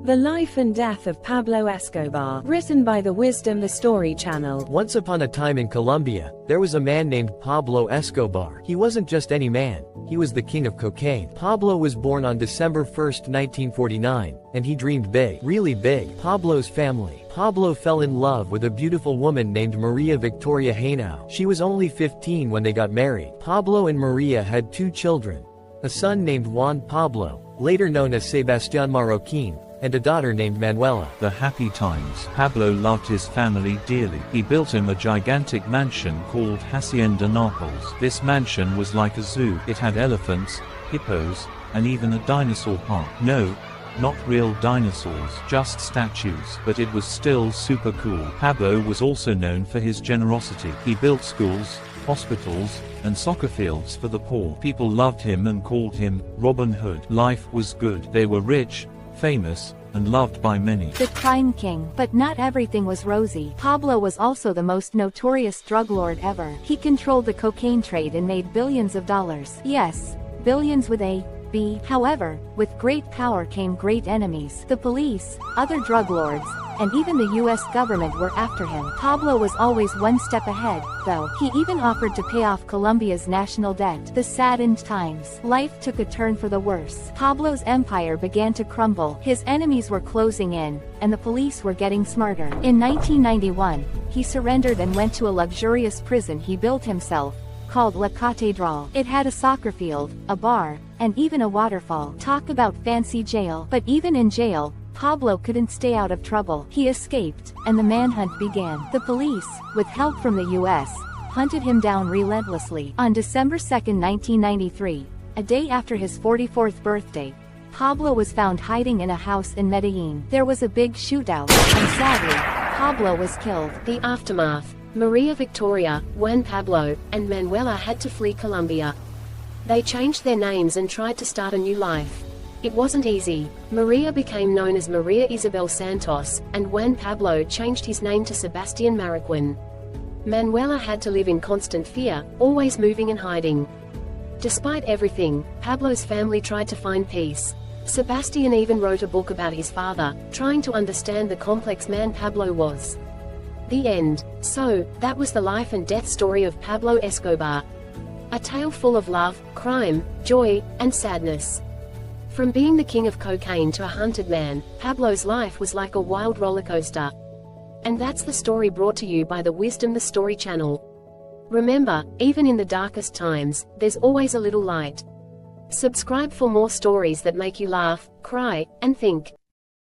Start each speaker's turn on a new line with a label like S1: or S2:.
S1: The Life and Death of Pablo Escobar, written by the Wisdom the Story channel.
S2: Once upon a time in Colombia, there was a man named Pablo Escobar. He wasn't just any man, he was the king of cocaine. Pablo was born on December 1, 1949, and he dreamed big, really big. Pablo's family. Pablo fell in love with a beautiful woman named Maria Victoria Henao. She was only 15 when they got married. Pablo and Maria had 2 children, a son named Juan Pablo, later known as Sebastián Marroquín, and a daughter named Manuela.
S3: The happy times. Pablo loved his family dearly. He built him a gigantic mansion called Hacienda Naples. This mansion was like a zoo. It had elephants, hippos, and even a dinosaur park. No, not real dinosaurs, just statues, but it was still super cool. Pablo was also known for his generosity. He built schools, hospitals, and soccer fields for the poor. People loved him and called him Robin Hood. Life was good. They were rich, famous, and loved by many.
S4: The crime king. But not everything was rosy. Pablo was also the most notorious drug lord ever. He controlled the cocaine trade and made billions of dollars. Yes, billions with a B. However, with great power came great enemies. The police, other drug lords, and even the US government were after him. Pablo was always one step ahead, though. He even offered to pay off Colombia's national debt. The saddened times. Life took a turn for the worse. Pablo's empire began to crumble. His enemies were closing in, and the police were getting smarter. In 1991, he surrendered and went to a luxurious prison he built himself, called La Catedral. It had a soccer field, a bar, and even a waterfall. Talk about fancy jail. But even in jail, Pablo couldn't stay out of trouble. He escaped, and the manhunt began. The police, with help from the US, hunted him down relentlessly. On December 2, 1993, a day after his 44th birthday, Pablo was found hiding in a house in Medellin. There was a big shootout, and sadly, Pablo was killed.
S5: The aftermath. Maria Victoria, Juan Pablo, and Manuela had to flee Colombia. They changed their names and tried to start a new life. It wasn't easy. Maria became known as Maria Isabel Santos, and Juan Pablo changed his name to Sebastián Marroquín. Manuela had to live in constant fear, always moving and hiding. Despite everything, Pablo's family tried to find peace. Sebastián even wrote a book about his father, trying to understand the complex man Pablo was. The end. So, that was the life and death story of Pablo Escobar. A tale full of love, crime, joy, and sadness. From being the king of cocaine to a hunted man, Pablo's life was like a wild roller coaster. And that's the story brought to you by the Wisdom the Story channel. Remember, even in the darkest times, there's always a little light. Subscribe for more stories that make you laugh, cry, and think.